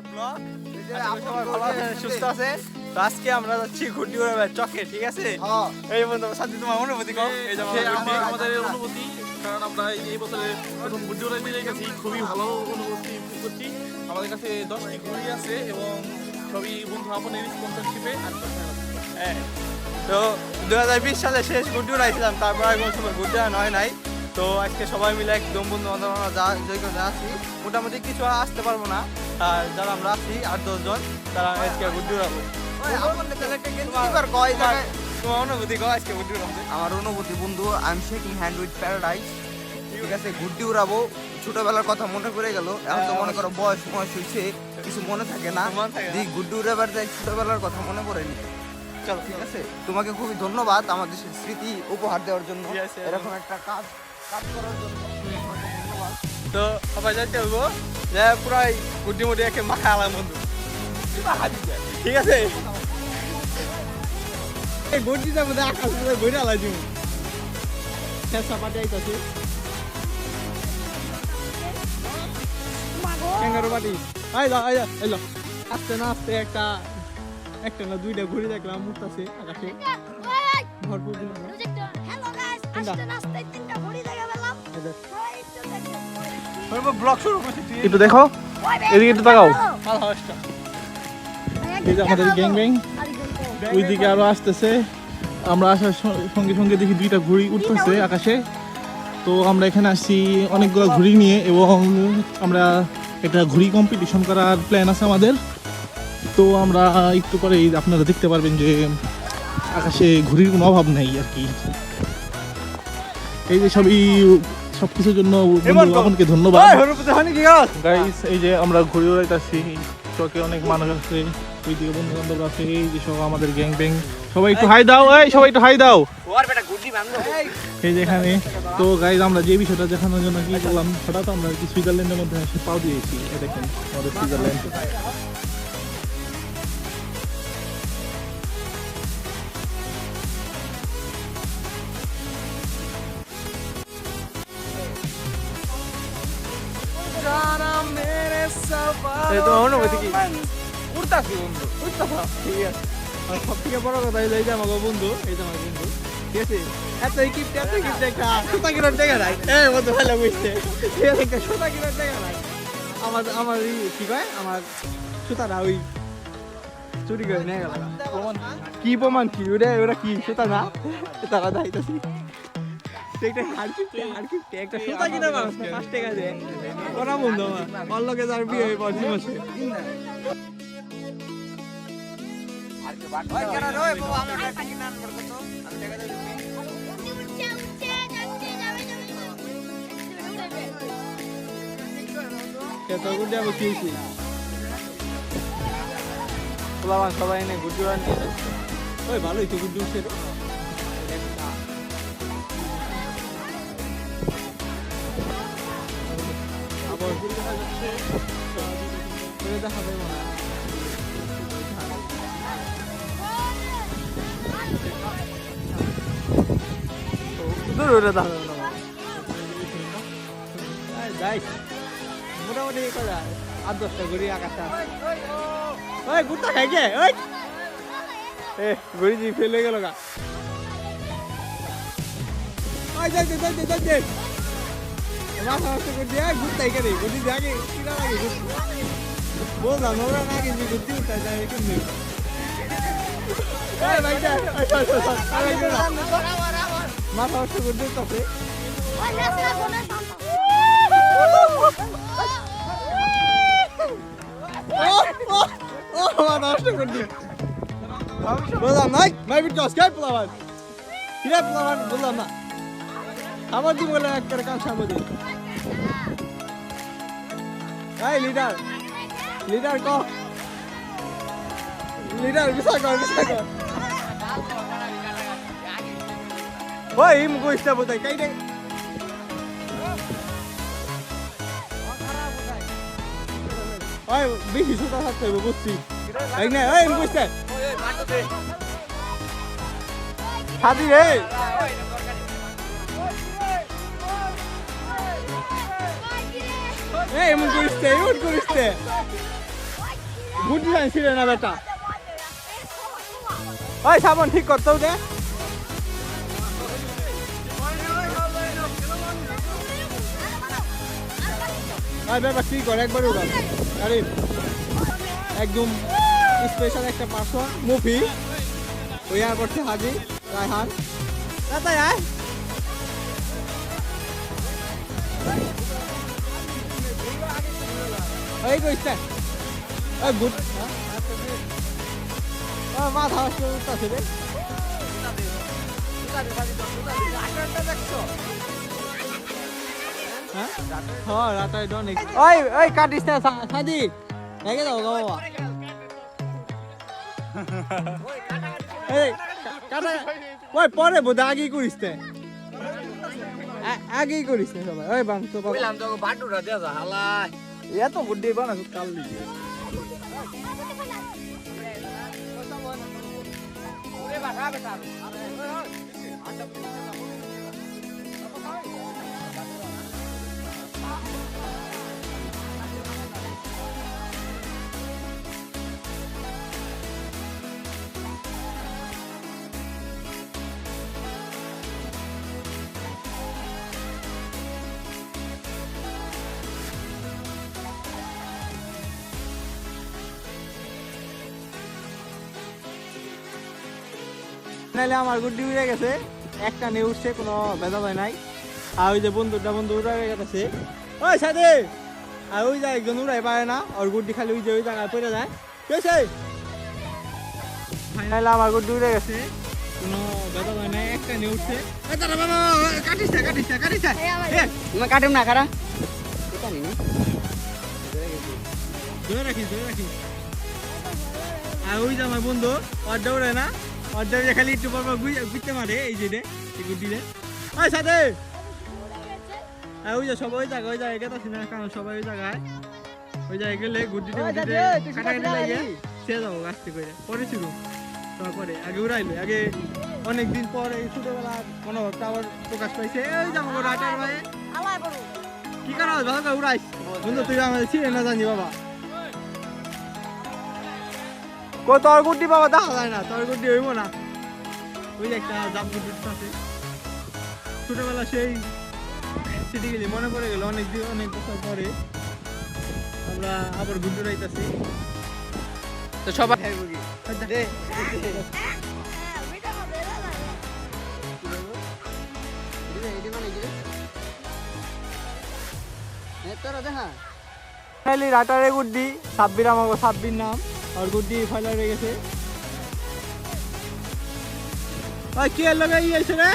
আমার ব্লগ। সবাই ভালো আছেন, সুস্থ আছেন। তো আজকে আমরা যাচ্ছি ঘুরতে উড়াবে চকে, ঠিক আছে? এই বন্ধু সাথে তোমার অনুভূতি কও। এই যে আমাদের অনুভূতি, কারণ আমরা এই বছরে প্রথম ঘুরতে উড়াইতে গেছি, খুবই ভালো অনুভূতি করছি। আমাদের কাছে 10টি ঘুড়ি আছে এবং সবই বন্ধু আপনের স্পন্সরশিপে। হ্যাঁ, তো 2020 সালে শেষ ঘুরতে উড়াইছিলাম, তারপর আর কোনো সময় ঘুরতে হয় নাই। তো আজকে সবাই মিলে একদম বন্ধু বান্ধব আমরা আছি, মোটামুটি কিছু আসতে পারবো না, আর যারা আমরা আছি 8-10 জন, তারা আজকে ঘুরতে উড়াবো। তোমার অনুভূতি কও আজকে ঘুরতে উড়াবো। আমার অনুভূতি বন্ধু, I am shaking hand with paradise. ঠিক আছে, ঘুরতে উড়াবো, ছোটবেলার কথা মনে পড়ে গেল। এখন তো মনে করো বয়স হয়েছে, কিছু মনে থাকে না। ঘুরতে উড়াবার যাই, ছোটবেলার কথা মনে পড়েনি। চলো, ঠিক আছে, তোমাকে খুবই ধন্যবাদ আমাদের স্মৃতি উপহার দেওয়ার জন্য, এরকম একটা কাজ করার জন্য ধন্যবাদ। তো সবাই যাইতে হইব যে পুরাই গুড্ডি মুডি একে মাখা আলাম বন্ধু, ঠিক আছে? এই গুড্ডিটার মধ্যে আকাশ ঘুরে আলাই দিব, শেষা পাটি আইতাছে ক্যাঙ্গারু পাটি। আইলো আস্তে না আস্তে একটা না দুইটা ঘুরে দেখলাম মুক্তাছে আকাশে ভরপুর দিন। ব্লগ শুরু করছি, একটু দেখো, এদিকে একটু তাকাও। এই যে আমাদের গ্যাং ব্যাং ওইদিকে আরো আসতেছে। আমরা আসার সঙ্গে সঙ্গে দেখি 2টা ঘুড়ি উঠতেছে আকাশে। তো আমরা এখানে আসছি অনেকগুলো ঘুড়ি নিয়ে, এবং আমরা একটা ঘুড়ি কম্পিটিশন করার প্ল্যান আছে আমাদের। তো আমরা একটু পরে আপনারা দেখতে পারবেন যে আকাশে ঘুড়ির কোনো অভাব নেই আর কি। এই যে সব কিছুর জন্য আপনাকে ধন্যবাদ গাইস। এই যে আমরা ঘুরে উড়াইতেছি চকে, অনেক মানুষ আছে, ওইদিকে বন্ধু বান্ধব আছে, এই যে সব আমাদের গ্যাং ব্যাং। সবাই একটু হাই দাও, সবাই একটু হাই দাও। এই যে এখানে তো গাইস, আমরা যে বিষয়টা দেখানোর জন্য কি করলাম, হঠাৎ আমরা কি সুইজারল্যান্ডের মধ্যে এসে পাও দিয়েছি। এই দেখেন আমাদের সুইজারল্যান্ড। অনুভূতি কি? উঠতাছি বন্ধু, উঠতাম, ঠিক আছে। আর সব থেকে বড় কথা এই যে আমাকে বন্ধু, এই যে আমার বন্ধু, ঠিক আছে? এত কিপ্টে একটা সুতা কিনার দেখা নাই। বন্ধু ভালো বুঝতে, ঠিক আছে, একটা সুতা কিনার দেখা নাই। আমার কি কয়, আমার সুতাটা ওই চুরি করে নিয়ে গেল। কি প্রমাণ কি? ওরা কি সুতা না, তারা যাইতেছি একটা সুতা কিনা মানুষ 5 টাকা দেয়। ওরা বন্ধু আমার ওর লোকে যার বিয়ে হয়ে পড়ছি বসে। সবাই এনে গুড্ডু রান নিয়ে যাচ্ছে। ওই ভালোই তো গুড্ডু উঠছে। দেখা যাবে না, মোটামুটি 8-10টা ঘুরি আকাশে ওই গুড়টা খাই গে, ওই ঘুরি জি ফেলে গেল গা। মাথা নষ্ট করে দিয়ে ঘুরতে এখানে ঘুরতে আগে কিনা লাগে বললাম ওরা না কিন্তু ঘুরতে উঠতে যায় কিন্তু মাথা নষ্ট করে দিতে নষ্ট করে দিই বললাম নাই মাইবিট কাজ পোলাবান কিরা পোলাবান বললাম না আমার দি বলে একটা কাজ সামনে দিই। এই লিডার ক লিডার বিসা কর ওই ইম কইস্তা বতাই কাইডে ওই বেশি ছোট থাকতে হবে বুঝছি এই না ওই ইম কইস্তা হাদি রে এমন করিস গুড ডিজাইন ছিল না বেটা ওই সাবন ঠিক করতেও দে ভাই ব্যাপার ঠিক করে একবার উড়ান আরে একদম স্পেশাল একটা পার্সন মুভি ওই এয়ারপোর্টে হাজির রায়হান তাই আয় এই কইছে এই গুড মাথা আসলে উঠতেছে রে হ্যাঁ রাতাই ডন ওই ওই কাটিস না সাদি লেগে যাও গো বাবা এই কাটা ওই পরে বোধ আগেই করিস তে আগেই করিস না সবাই ওই বাং তো বললাম তো বাটুরা দে যা হালাই এত বুদ্ধি বানা কাল দিই ওরে বাবা বেটা নাইলে আমার গুড্ডি উড়ে গেছে একটা নিয়ে উঠছে কোনো ভেজা যায় নাই আর ওই যে বন্ধু উড়ে গেছে ওই সাথে আর ওই যায় একজন উড়াই পারে না ওর গুড্ডি খালি ওই যে ওই জায়গায় পড়ে যায় কেছে ফাইনালি আমার গুড্ডি উড়ে গেছে কোনো ভেজা যায় নাই একটা নিয়ে উঠছে কাটিস কাটিম না কারা ধরে রাখিস আর ওই যে আমার বন্ধু ওর দৌড়ে না অর্ধেক খালি একটু পর ঘুরতে মারে এই যে এই গুড্ডিরে ওই সাথে ওই যে সবাই ওই জায়গায় গেছে না কারণ সবাই ওই জায়গায় গেলে গুড্ডিতে কাটাকাটি লাগে সে যাবো গাছতে করে পরে ছিল তারপরে আগে উড়াইলে আগে অনেকদিন পর এই ছোটবেলা মনোভাবটা আবার প্রকাশ পাইছে ওই যাবো রাটার ভাই কি কারণ ভালো করে উড়াইস বন্ধু তুই আমাদের ছিঁড়ে না জানি বাবা কো তোর গুড্ডি বাবা দেখা যায় না তোর গুড্ডি হইব না ওই একটা জাপ গুড্ডি আছে ছোটবেলা সেই সিটি গেলি মনে পড়ে গেল অনেক বছর পরে আমরা আবার গুড্ডি রাইতাছি তো সবাই রাটারে গুড্ডি সাব্বির আমাকে সাব্বির নাম আর গুড্ডি ফাইলার হয়ে গেছে ওই কি লাগাই আছে রে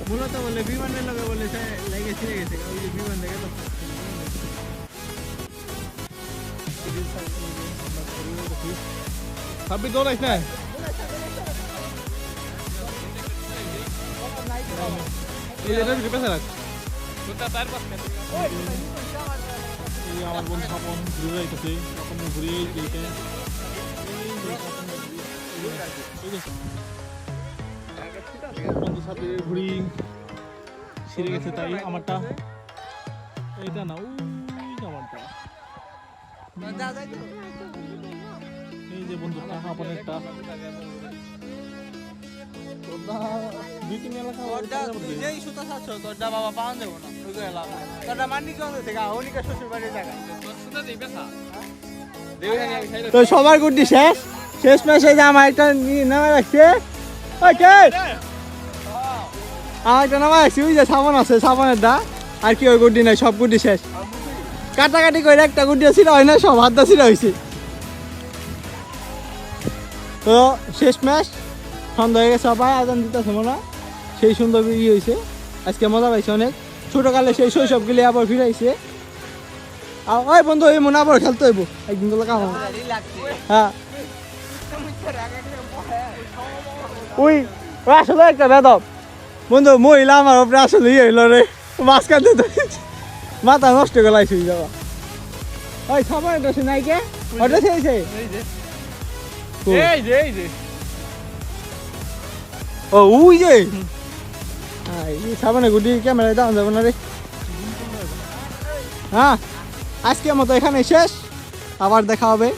মূলত বলে বিমানের লগে বলে লাগে ছিড়ে গেছে ওই যে বিমান দেখে তো সাব্বির দৌড়াইস না এই যে এটা পেছনে রাখ আমার বন্ধু স্বপন ঘুরে যাইতেছে তখন ঘুরিয়ে যেতে বন্ধু সাথে ঘুরি ছিঁড়ে গেছে তাই আমারটা এইটা না ওই আমারটা এই যে বন্ধু আপনেরটা দুই তিন এলাকা যেই সুতা ছাড়ছ তোরটা বাবা পাওয়া যাবো না ওই করে লাভ তোরটা মান্ডি কমে থেকে অনিকা শ্বশুর বাড়ির জায়গা তো সবার গুড্ডি শেষ ম্যাচে যে আমার একটা নামে রাখছে আমার একটা নামে রাখছি ওই যে সাবান আছে সাবানের দা আর কি ওই গুড্ডি নাই সব গুড্ডি শেষ কাটাকাটি করে একটা গুড্ডি ছিল হয় না সব হাত ছিল হয়েছে তো শেষ ম্যাচ সন্ধ্যা হয়ে গেছে সবাই আজান দিতেছে মনে সেই সুন্দর ইয়ে হয়েছে আজকে মজা পাইছে অনেক ছোটকালে সেই শৈশবগুলি আবার ফিরাইছে আর ওই বন্ধু ওই মনে আবার খেলতে হইব একদিন তো কাম হ্যাঁ ওই আসলে একটা বেদব বন্ধু মহিলা আমার উপরে আসলে ইয়ে হইল রে মাঝখান মাথা নষ্ট করে লাইছি যাবা ওই সবার এটা নাই কে ওটা খেয়েছে এই যে ও উই যে এই সাবানে গুডি ক্যামেরা দাও যাবে না রে হ্যাঁ আজকের মতো এখানে শেষ, আবার দেখা হবে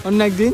অন্য একদিন।